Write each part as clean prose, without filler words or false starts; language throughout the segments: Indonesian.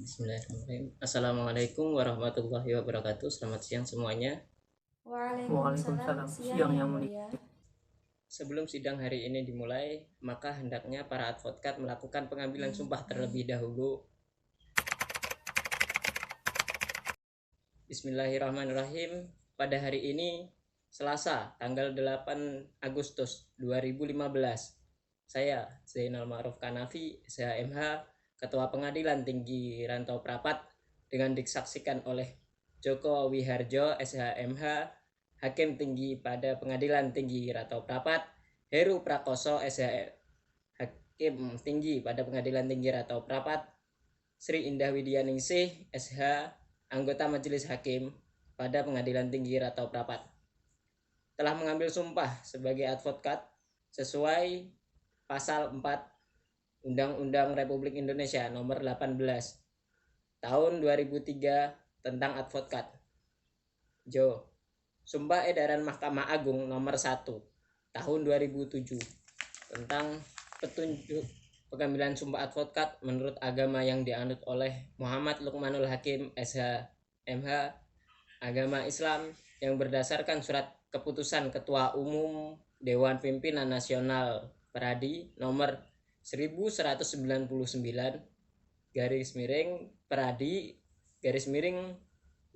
Bismillahirrahmanirrahim. Assalamualaikum warahmatullahi wabarakatuh. Selamat siang semuanya. Waalaikumsalam, siang yang mulia. Sebelum sidang hari ini dimulai, maka hendaknya para advokat melakukan pengambilan sumpah terlebih dahulu. Bismillahirrahmanirrahim. Pada hari ini, Selasa, tanggal 8 Agustus 2015, saya, Zainal Ma'ruf Kanafi, SHMH, Ketua Pengadilan Tinggi Rantau Prapat, dengan disaksikan oleh Joko Wiharjo, SHMH, Hakim Tinggi pada Pengadilan Tinggi Rantau Prapat, Heru Prakoso, SHMH, Hakim Tinggi pada Pengadilan Tinggi Rantau Prapat, Sri Indah Widianingsih, SH, anggota Majelis Hakim pada Pengadilan Tinggi Rantau Prapat, telah mengambil sumpah sebagai advokat sesuai pasal 4 Undang-Undang Republik Indonesia nomor 18 tahun 2003 tentang advokat. Jo, Sumpah Edaran Mahkamah Agung nomor 1 tahun 2007 tentang petunjuk pengambilan sumpah advokat menurut agama yang dianut oleh Muhammad Lukmanul Hakim SH.MH, agama Islam, yang berdasarkan surat keputusan Ketua Umum Dewan Pimpinan Nasional Peradi nomor 1199 garis miring Peradi garis miring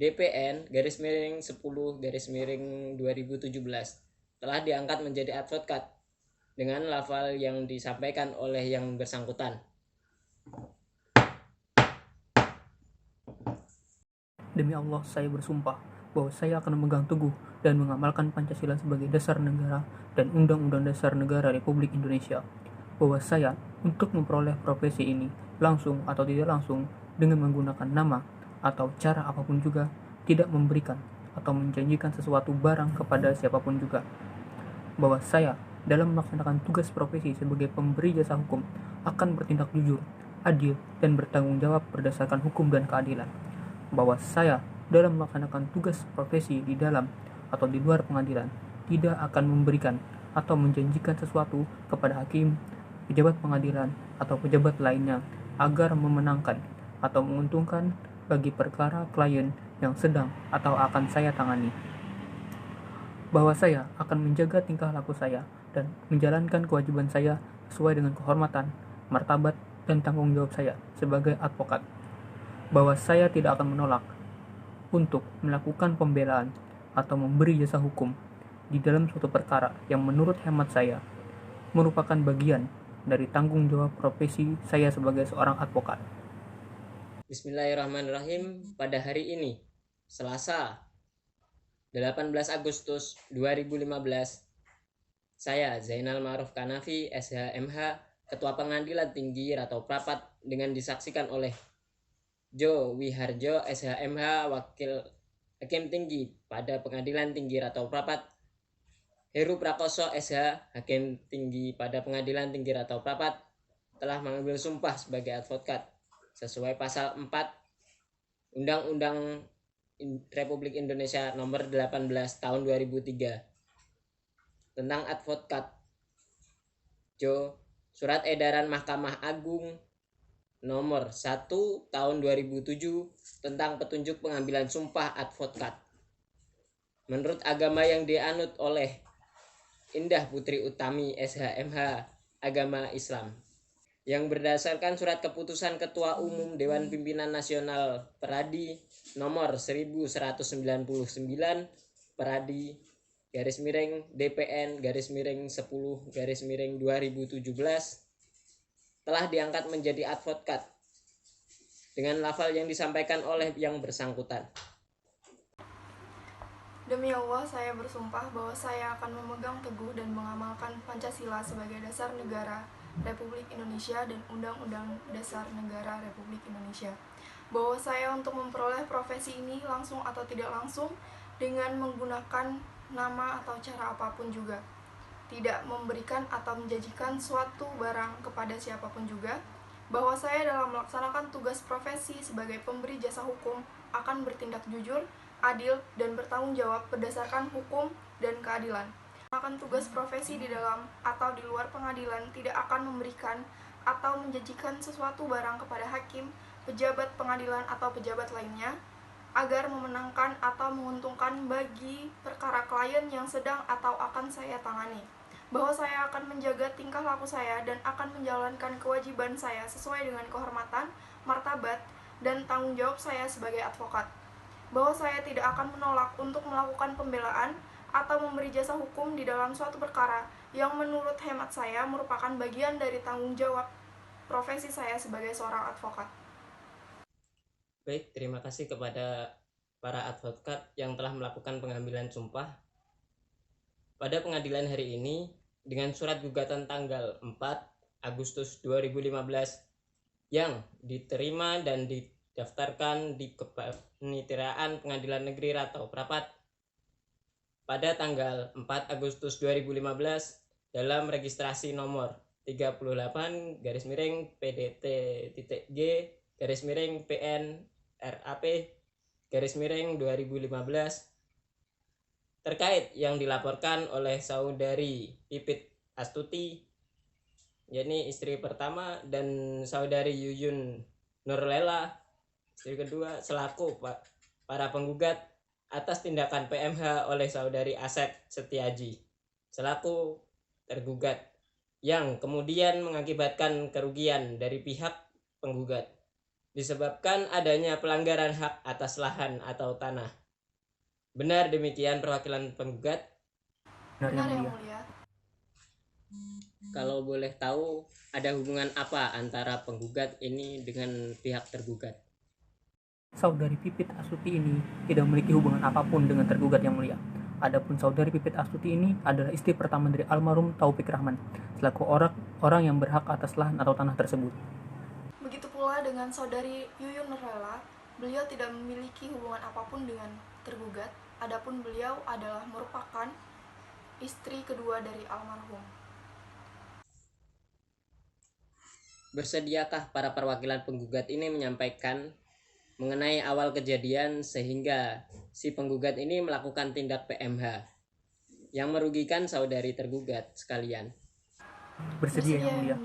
DPN garis miring 10 garis miring 2017 telah diangkat menjadi advokat dengan lafal yang disampaikan oleh yang bersangkutan. Demi Allah, saya bersumpah bahwa saya akan memegang teguh dan mengamalkan Pancasila sebagai dasar negara dan Undang-Undang Dasar Negara Republik Indonesia. Bahwa saya, untuk memperoleh profesi ini, langsung atau tidak langsung, dengan menggunakan nama atau cara apapun juga, tidak memberikan atau menjanjikan sesuatu barang kepada siapapun juga. Bahwa saya, dalam melaksanakan tugas profesi sebagai pemberi jasa hukum, akan bertindak jujur, adil, dan bertanggung jawab berdasarkan hukum dan keadilan. Bahwa saya, dalam melaksanakan tugas profesi di dalam atau di luar pengadilan, tidak akan memberikan atau menjanjikan sesuatu kepada hakim, pejabat pengadilan, atau pejabat lainnya agar memenangkan atau menguntungkan bagi perkara klien yang sedang atau akan saya tangani. Bahwa saya akan menjaga tingkah laku saya dan menjalankan kewajiban saya sesuai dengan kehormatan, martabat, dan tanggung jawab saya sebagai advokat. Bahwa saya tidak akan menolak untuk melakukan pembelaan atau memberi jasa hukum di dalam suatu perkara yang menurut hemat saya merupakan bagian dari tanggung jawab profesi saya sebagai seorang advokat. Bismillahirrahmanirrahim. Pada hari ini, Selasa, 18 Agustus 2015, saya, Zainal Ma'ruf Kanafi, SHMH, Ketua Pengadilan Tinggi Rantau Prapat, dengan disaksikan oleh Jo Wiharjo, SHMH, Wakil Hakim Tinggi pada Pengadilan Tinggi Rantau Prapat, Heru Prakoso, SH, Hakim Tinggi pada Pengadilan Tinggi Rantau Prapat, telah mengambil sumpah sebagai advokat sesuai pasal 4 Undang-Undang Republik Indonesia nomor 18 tahun 2003 tentang advokat. Jo, Surat Edaran Mahkamah Agung nomor 1 tahun 2007 tentang petunjuk pengambilan sumpah advokat menurut agama yang dianut oleh Indah Putri Utami SHMH, agama Islam, yang berdasarkan surat keputusan Ketua Umum Dewan Pimpinan Nasional Peradi nomor 1199 Peradi garis miring DPN garis miring 10 garis miring 2017 telah diangkat menjadi advokat dengan lafal yang disampaikan oleh yang bersangkutan. Demi Allah, saya bersumpah bahwa saya akan memegang teguh dan mengamalkan Pancasila sebagai dasar negara Republik Indonesia dan Undang-Undang Dasar Negara Republik Indonesia. Bahwa saya untuk memperoleh profesi ini langsung atau tidak langsung dengan menggunakan nama atau cara apapun juga. Tidak memberikan atau menjanjikan suatu barang kepada siapapun juga. Bahwa saya dalam melaksanakan tugas profesi sebagai pemberi jasa hukum akan bertindak jujur, adil, dan bertanggung jawab berdasarkan hukum dan keadilan. Melakukan tugas profesi di dalam atau di luar pengadilan tidak akan memberikan atau menjanjikan sesuatu barang kepada hakim, pejabat pengadilan atau pejabat lainnya agar memenangkan atau menguntungkan bagi perkara klien yang sedang atau akan saya tangani. Bahwa saya akan menjaga tingkah laku saya dan akan menjalankan kewajiban saya sesuai dengan kehormatan, martabat, dan tanggung jawab saya sebagai advokat. Bahwa saya tidak akan menolak untuk melakukan pembelaan atau memberi jasa hukum di dalam suatu perkara yang menurut hemat saya merupakan bagian dari tanggung jawab profesi saya sebagai seorang advokat. Baik, terima kasih kepada para advokat yang telah melakukan pengambilan sumpah pada pengadilan hari ini dengan surat gugatan tanggal 4 Agustus 2015 yang diterima dan didaftarkan di Kepanitiaan Pengadilan Negeri Ratau Prapat pada tanggal 4 Agustus 2015 dalam registrasi nomor 38 PDT.G PN RAP 2015 terkait yang dilaporkan oleh saudari Pipit Astuti, yakni istri pertama, dan saudari Yuyun Nurlela, istri kedua, selaku para penggugat atas tindakan PMH oleh saudari Asep Setiaji selaku tergugat yang kemudian mengakibatkan kerugian dari pihak penggugat disebabkan adanya pelanggaran hak atas lahan atau tanah. Benar demikian perwakilan penggugat? Benar yang mulia. Kalau boleh tahu, ada hubungan apa antara penggugat ini dengan pihak tergugat? Saudari Pipit Astuti ini tidak memiliki hubungan apapun dengan tergugat yang mulia. Adapun saudari Pipit Astuti ini adalah istri pertama dari almarhum Taufik Rahman, selaku orang yang berhak atas lahan atau tanah tersebut. Begitu pula dengan saudari Yuyun Nurlela, beliau tidak memiliki hubungan apapun dengan tergugat, adapun beliau adalah merupakan istri kedua dari almarhum. Bersediakah para perwakilan penggugat ini menyampaikan mengenai awal kejadian sehingga si penggugat ini melakukan tindak PMH yang merugikan saudari tergugat sekalian? Bersedia yang mulia.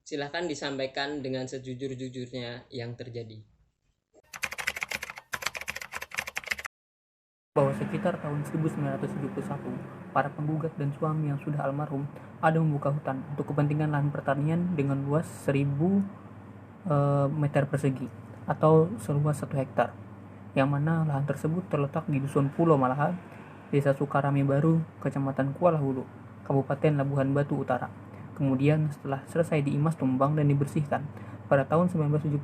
Silahkan disampaikan dengan sejujur-jujurnya yang terjadi. Bahwa sekitar tahun 1971, para penggugat dan suami yang sudah almarhum ada membuka hutan untuk kepentingan lahan pertanian dengan luas 1000 meter persegi atau seluas 1 hektar, yang mana lahan tersebut terletak di Dusun Pulau Malaha, Desa Sukarame Baru, Kecamatan Kuala Hulu, Kabupaten Labuhan Batu Utara. Kemudian setelah selesai diimas tumbang dan dibersihkan, pada tahun 1972,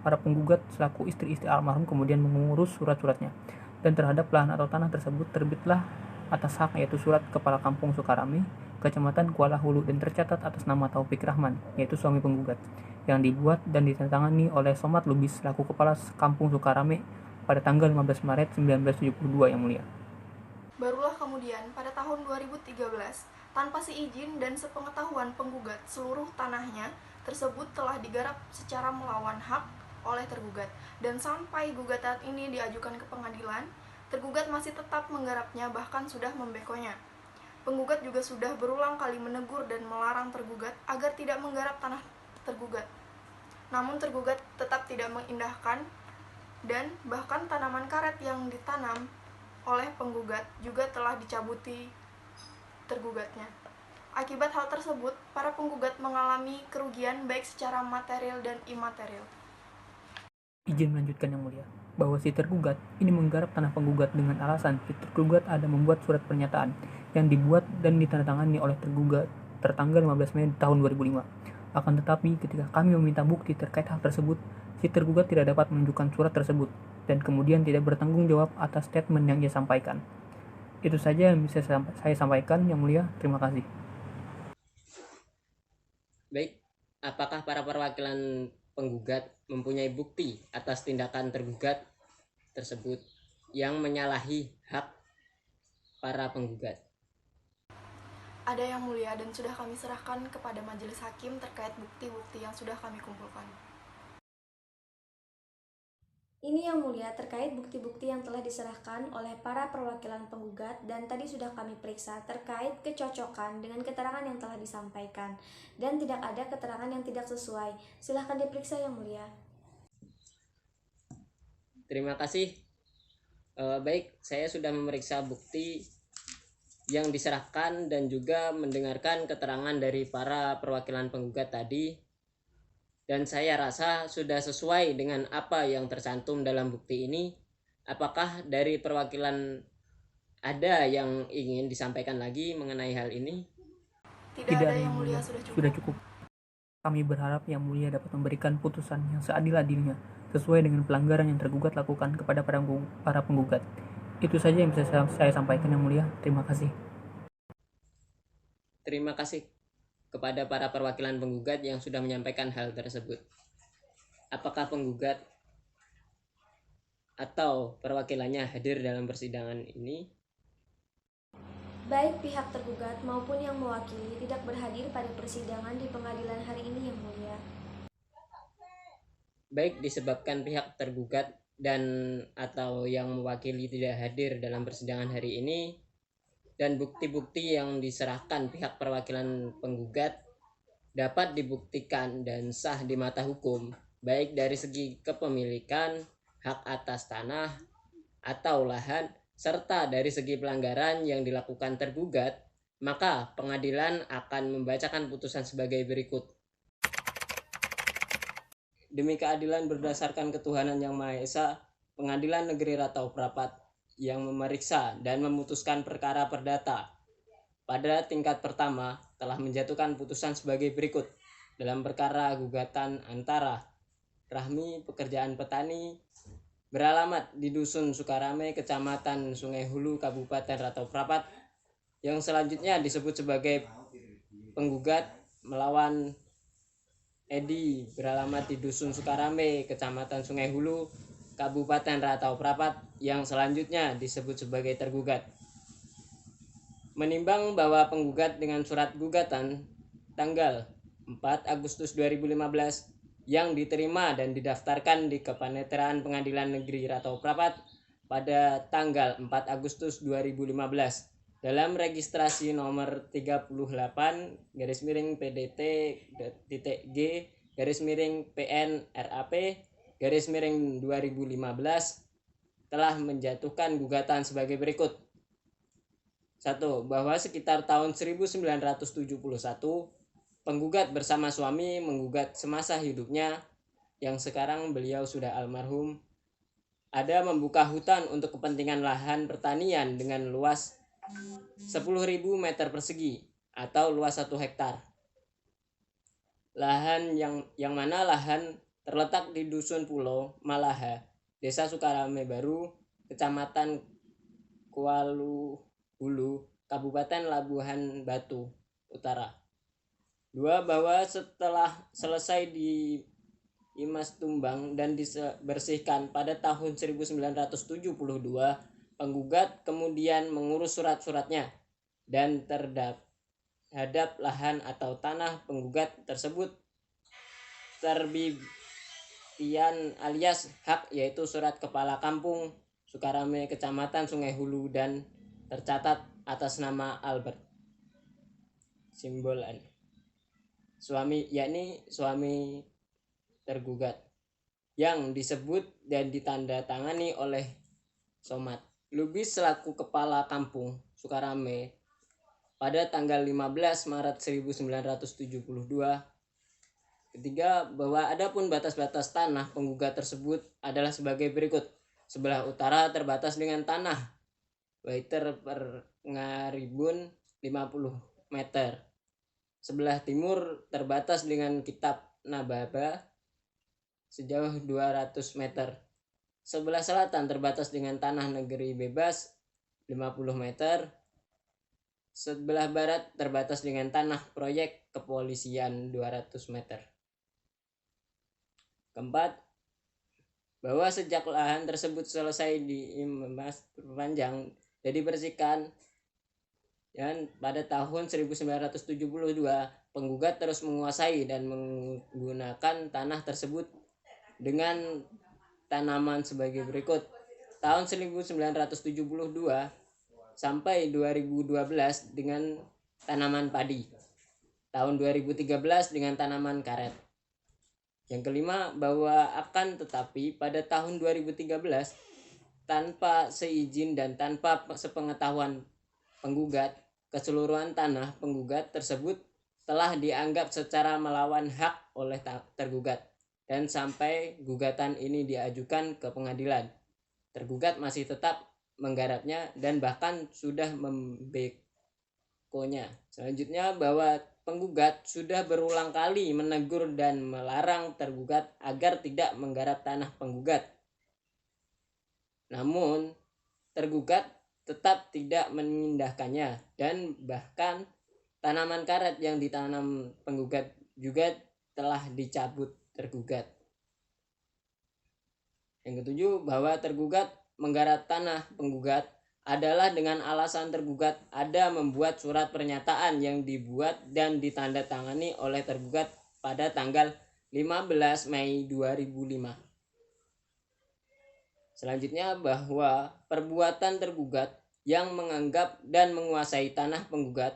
para penggugat selaku istri-istri almarhum kemudian mengurus surat-suratnya, dan terhadap lahan atau tanah tersebut terbitlah atas hak yaitu surat Kepala Kampung Sukarame, Kecamatan Kuala Hulu, dan tercatat atas nama Taufik Rahman, yaitu suami penggugat, yang dibuat dan ditandatangani oleh Somad Lubis selaku Kepala Kampung Sukarame pada tanggal 15 Maret 1972 yang mulia. Barulah kemudian pada tahun 2013, tanpa seizin dan sepengetahuan penggugat, seluruh tanahnya tersebut telah digarap secara melawan hak oleh tergugat, dan sampai gugatan ini diajukan ke pengadilan, tergugat masih tetap menggarapnya, bahkan sudah membekonya. Penggugat juga sudah berulang kali menegur dan melarang tergugat agar tidak menggarap tanah tergugat. Namun tergugat tetap tidak mengindahkan, dan bahkan tanaman karet yang ditanam oleh penggugat juga telah dicabuti tergugatnya. Akibat hal tersebut, para penggugat mengalami kerugian baik secara material dan imaterial. Izin melanjutkan yang mulia, bahwa si tergugat ini menggarap tanah penggugat dengan alasan si tergugat ada membuat surat pernyataan yang dibuat dan ditandatangani oleh tergugat tertanggal 15 Mei tahun 2005. Akan tetapi ketika kami meminta bukti terkait hal tersebut, si tergugat tidak dapat menunjukkan surat tersebut dan kemudian tidak bertanggung jawab atas statement yang ia sampaikan. Itu saja yang bisa saya sampaikan yang mulia. Terima kasih. Baik, apakah para perwakilan penggugat mempunyai bukti atas tindakan tergugat tersebut yang menyalahi hak para penggugat? Ada yang mulia, dan sudah kami serahkan kepada majelis hakim terkait bukti-bukti yang sudah kami kumpulkan. Ini yang mulia terkait bukti-bukti yang telah diserahkan oleh para perwakilan penggugat dan tadi sudah kami periksa terkait kecocokan dengan keterangan yang telah disampaikan dan tidak ada keterangan yang tidak sesuai. Silahkan diperiksa yang mulia. Terima kasih. Baik, saya sudah memeriksa bukti yang diserahkan dan juga mendengarkan keterangan dari para perwakilan penggugat tadi. Dan saya rasa sudah sesuai dengan apa yang tercantum dalam bukti ini. Apakah dari perwakilan ada yang ingin disampaikan lagi mengenai hal ini? Tidak ada yang mulia, sudah Sudah cukup. cukup. Kami berharap Yang Mulia dapat memberikan putusan yang seadil-adilnya sesuai dengan pelanggaran yang tergugat lakukan kepada para penggugat. Itu saja yang bisa saya sampaikan Yang Mulia. Terima kasih. Terima kasih kepada para perwakilan penggugat yang sudah menyampaikan hal tersebut. Apakah penggugat atau perwakilannya hadir dalam persidangan ini? Baik pihak tergugat maupun yang mewakili tidak berhadir pada persidangan di pengadilan hari ini yang mulia. Baik disebabkan pihak tergugat dan atau yang mewakili tidak hadir dalam persidangan hari ini, dan bukti-bukti yang diserahkan pihak perwakilan penggugat dapat dibuktikan dan sah di mata hukum, baik dari segi kepemilikan, hak atas tanah atau lahan, serta dari segi pelanggaran yang dilakukan tergugat, maka pengadilan akan membacakan putusan sebagai berikut. Demi keadilan berdasarkan ketuhanan yang Maha Esa, Pengadilan Negeri Ratau Prapat yang memeriksa dan memutuskan perkara perdata pada tingkat pertama telah menjatuhkan putusan sebagai berikut dalam perkara gugatan antara Rahmi Pekerjaan Petani beralamat di Dusun Sukarame, Kecamatan Sungai Hulu, Kabupaten Ratau Prapat, yang selanjutnya disebut sebagai penggugat melawan Edi beralamat di Dusun Sukarame, Kecamatan Sungai Hulu, Kabupaten Ratau Prapat, yang selanjutnya disebut sebagai tergugat. Menimbang bahwa penggugat dengan surat gugatan tanggal 4 Agustus 2015 yang diterima dan didaftarkan di Kepaniteraan Pengadilan Negeri Ratau Prapat pada tanggal 4 Agustus 2015 dalam registrasi nomor 38 PDT.G PN RAP 2015 telah menjatuhkan gugatan sebagai berikut. 1. Bahwa sekitar tahun 1971 penggugat bersama suami menggugat semasa hidupnya yang sekarang beliau sudah almarhum ada membuka hutan untuk kepentingan lahan pertanian dengan luas 10.000 meter persegi atau luas 1 hektar. Lahan yang mana lahan terletak di Dusun Pulau Malaha, Desa Sukarame Baru, Kecamatan Kualu Hulu, Kabupaten Labuhan Batu Utara. 2. Bahwa setelah selesai di Imas Tumbang dan dibersihkan pada tahun 1972, penggugat kemudian mengurus surat-suratnya dan terhadap lahan atau tanah penggugat tersebut terbitian alias hak, yaitu surat kepala kampung Sukarame, Kecamatan Sungai Hulu, dan tercatat atas nama Albert Simbolan suami, yakni suami tergugat, yang disebut dan ditandatangani oleh Somad Lubis selaku kepala kampung Sukarame pada tanggal 15 Maret 1972. Ketiga, bahwa adapun batas-batas tanah penggugat tersebut adalah sebagai berikut. Sebelah utara terbatas dengan tanah Waiter per Ngaribun 50 meter. Sebelah timur terbatas dengan Kitab Nababa sejauh 200 meter. Sebelah selatan terbatas dengan Tanah Negeri Bebas 50 meter. Sebelah barat terbatas dengan Tanah Proyek Kepolisian 200 meter. Keempat, bahwa sejak lahan tersebut selesai diperpanjang dan dibersihkan dan pada tahun 1972 penggugat terus menguasai dan menggunakan tanah tersebut dengan tanaman sebagai berikut. Tahun 1972 sampai 2012 dengan tanaman padi. Tahun 2013 dengan tanaman karet. Yang kelima, bahwa akan tetapi pada tahun 2013 tanpa seizin dan tanpa sepengetahuan penggugat, keseluruhan tanah penggugat tersebut telah dianggap secara melawan hak oleh tergugat, dan sampai gugatan ini diajukan ke pengadilan, tergugat masih tetap menggarapnya dan bahkan sudah membekonya. Selanjutnya, bahwa penggugat sudah berulang kali menegur dan melarang tergugat agar tidak menggarap tanah penggugat. Namun, tergugat tetap tidak mengindahkannya, dan bahkan tanaman karet yang ditanam penggugat juga telah dicabut tergugat. Yang ketujuh, bahwa tergugat menggarap tanah penggugat adalah dengan alasan tergugat ada membuat surat pernyataan yang dibuat dan ditandatangani oleh tergugat pada tanggal 15 Mei 2005. Selanjutnya, bahwa perbuatan tergugat yang menganggap dan menguasai tanah penggugat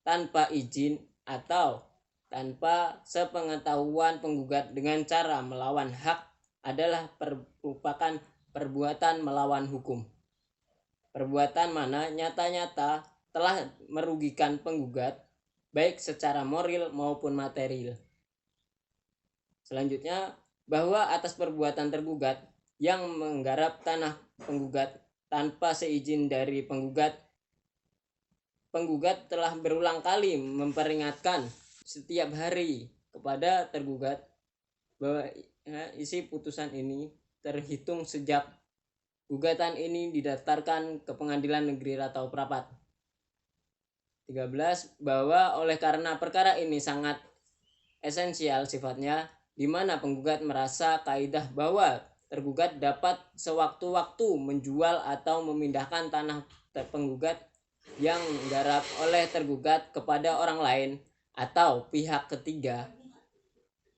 tanpa izin atau tanpa sepengetahuan penggugat dengan cara melawan hak adalah merupakan perbuatan melawan hukum. Perbuatan mana nyata-nyata telah merugikan penggugat baik secara moral maupun material. Selanjutnya, bahwa atas perbuatan tergugat yang menggarap tanah penggugat tanpa seizin dari penggugat telah berulang kali memperingatkan setiap hari kepada tergugat bahwa isi putusan ini terhitung sejak gugatan ini didaftarkan ke Pengadilan Negeri Ratau Prapat. 13. Bahwa oleh karena perkara ini sangat esensial sifatnya, di mana penggugat merasa kaidah bahwa tergugat dapat sewaktu-waktu menjual atau memindahkan tanah penggugat yang digarap oleh tergugat kepada orang lain atau pihak ketiga,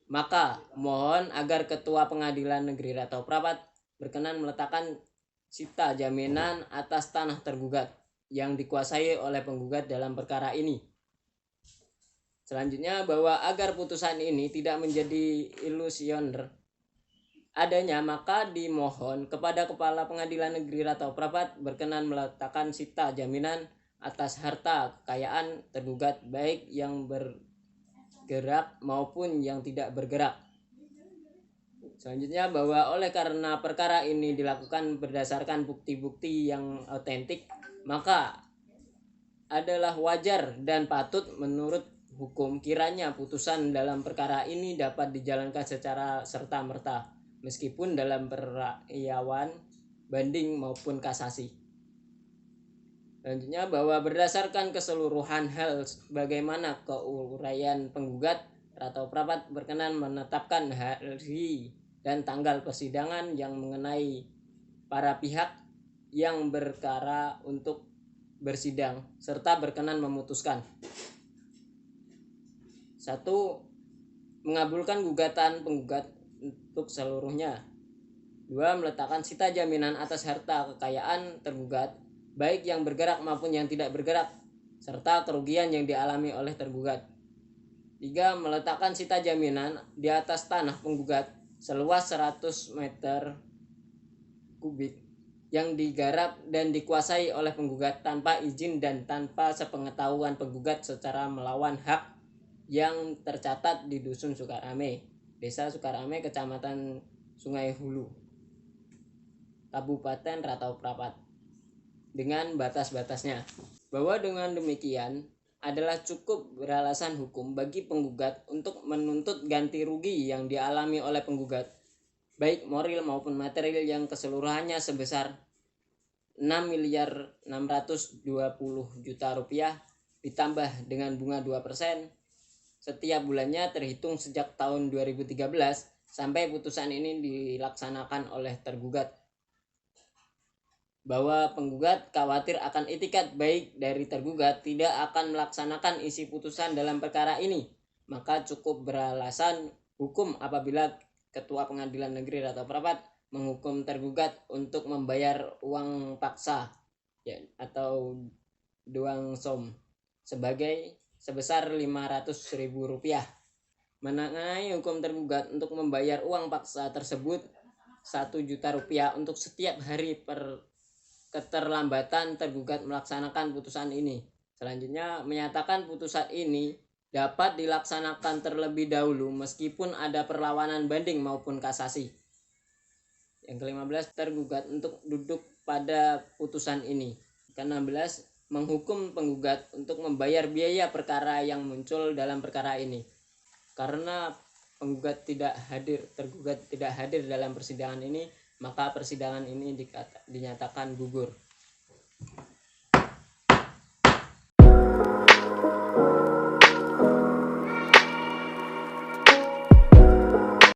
maka mohon agar Ketua Pengadilan Negeri Ratau Prapat berkenan meletakkan sita jaminan atas tanah tergugat yang dikuasai oleh penggugat dalam perkara ini. Selanjutnya, bahwa agar putusan ini tidak menjadi ilusioner adanya, maka dimohon kepada Kepala Pengadilan Negeri Ratau Prapat berkenan meletakkan sita jaminan atas harta kekayaan tergugat baik yang bergerak maupun yang tidak bergerak. Selanjutnya, bahwa oleh karena perkara ini dilakukan berdasarkan bukti-bukti yang otentik, maka adalah wajar dan patut menurut hukum kiranya putusan dalam perkara ini dapat dijalankan secara serta-merta, meskipun dalam perayaan banding maupun kasasi. Selanjutnya, bahwa berdasarkan keseluruhan hal bagaimana keuraian penggugat, Ratau Prapat berkenan menetapkan hari dan tanggal persidangan yang mengenai para pihak yang berkara untuk bersidang, serta berkenan memutuskan: 1. Mengabulkan gugatan penggugat untuk seluruhnya. 2. Meletakkan sita jaminan atas harta kekayaan tergugat baik yang bergerak maupun yang tidak bergerak serta kerugian yang dialami oleh tergugat. 3. Meletakkan sita jaminan di atas tanah penggugat seluas 100 meter kubik yang digarap dan dikuasai oleh penggugat tanpa izin dan tanpa sepengetahuan penggugat secara melawan hak yang tercatat di Dusun Sukarame, Desa Sukarame, Kecamatan Sungai Hulu, Kabupaten Ratau Prapat, dengan batas-batasnya. Bahwa dengan demikian adalah cukup beralasan hukum bagi penggugat untuk menuntut ganti rugi yang dialami oleh penggugat, baik moral maupun material, yang keseluruhannya sebesar 6.620.000.000 rupiah ditambah dengan bunga 2% setiap bulannya terhitung sejak tahun 2013 sampai putusan ini dilaksanakan oleh tergugat. Bahwa penggugat khawatir akan itikat baik dari tergugat tidak akan melaksanakan isi putusan dalam perkara ini, maka cukup beralasan hukum apabila Ketua Pengadilan Negeri Ratau Prapat menghukum tergugat untuk membayar uang paksa ya, atau duang som sebesar Rp500.000. Mengenai hukum tergugat untuk membayar uang paksa tersebut Rp1.000.000 untuk setiap hari keterlambatan tergugat melaksanakan putusan ini. Selanjutnya menyatakan putusan ini dapat dilaksanakan terlebih dahulu meskipun ada perlawanan banding maupun kasasi. Yang ke-15, tergugat untuk duduk pada putusan ini. Ke-16, menghukum penggugat untuk membayar biaya perkara yang muncul dalam perkara ini. Karena tergugat tidak hadir dalam persidangan ini, maka persidangan ini dinyatakan gugur.